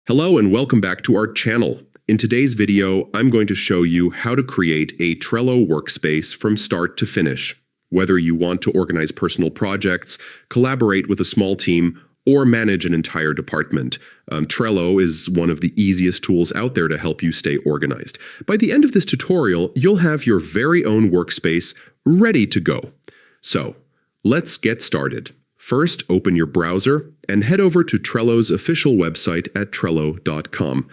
Hello and welcome back to our channel. In today's video, I'm going to show you how to create a Trello workspace from start to finish. Whether you want to organize personal projects, collaborate with a small team, or manage an entire department, Trello is one of the easiest tools out there to help you stay organized. By the end of this tutorial, you'll have your very own workspace ready to go. So, let's get started. First, open your browser and head over to Trello's official website at trello.com.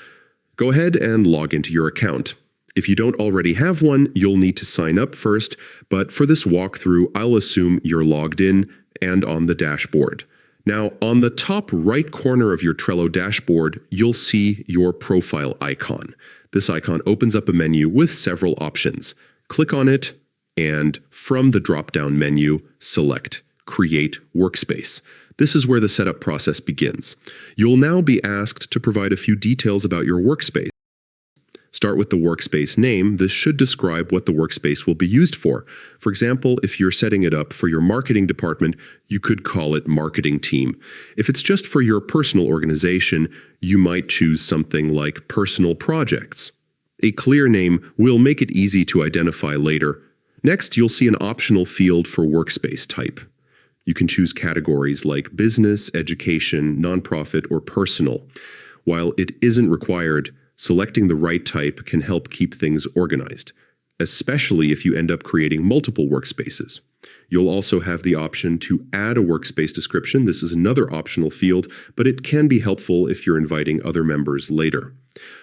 Go ahead and log into your account. If you don't already have one, you'll need to sign up first, but for this walkthrough, I'll assume you're logged in and on the dashboard. Now, on the top right corner of your Trello dashboard, you'll see your profile icon. This icon opens up a menu with several options. Click on it, and from the drop-down menu, select Create Workspace. This is where the setup process begins. You'll now be asked to provide a few details about your workspace. Start with the workspace name. This should describe what the workspace will be used for. For example, if you're setting it up for your marketing department, you could call it Marketing Team. If it's just for your personal organization, you might choose something like Personal Projects. A clear name will make it easy to identify later. Next, you'll see an optional field for workspace type. You can choose categories like business, education, nonprofit, or personal. While it isn't required, selecting the right type can help keep things organized, especially if you end up creating multiple workspaces. You'll also have the option to add a workspace description. This is another optional field, but it can be helpful if you're inviting other members later.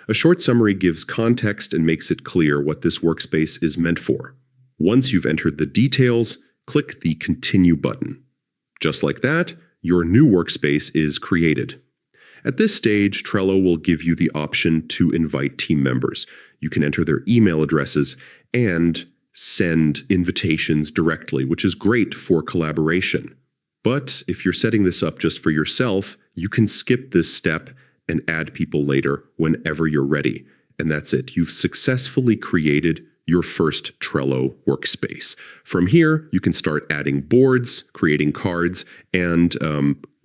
A short summary gives context and makes it clear what this workspace is meant for. Once you've entered the details, click the Continue button. Just like that, your new workspace is created. At this stage, Trello will give you the option to invite team members. You can enter their email addresses and send invitations directly, which is great for collaboration. But if you're setting this up just for yourself, you can skip this step and add people later whenever you're ready. And that's it. You've successfully created your first Trello workspace. From here, you can start adding boards, creating cards, and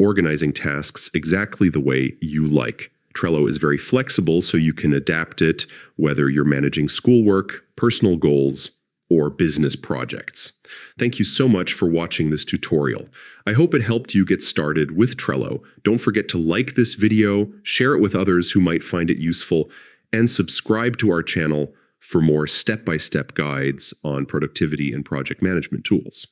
organizing tasks exactly the way you like. Trello is very flexible, so you can adapt it whether you're managing schoolwork, personal goals, or business projects. Thank you so much for watching this tutorial. I hope it helped you get started with Trello. Don't forget to like this video, share it with others who might find it useful, and subscribe to our channel for more step-by-step guides on productivity and project management tools.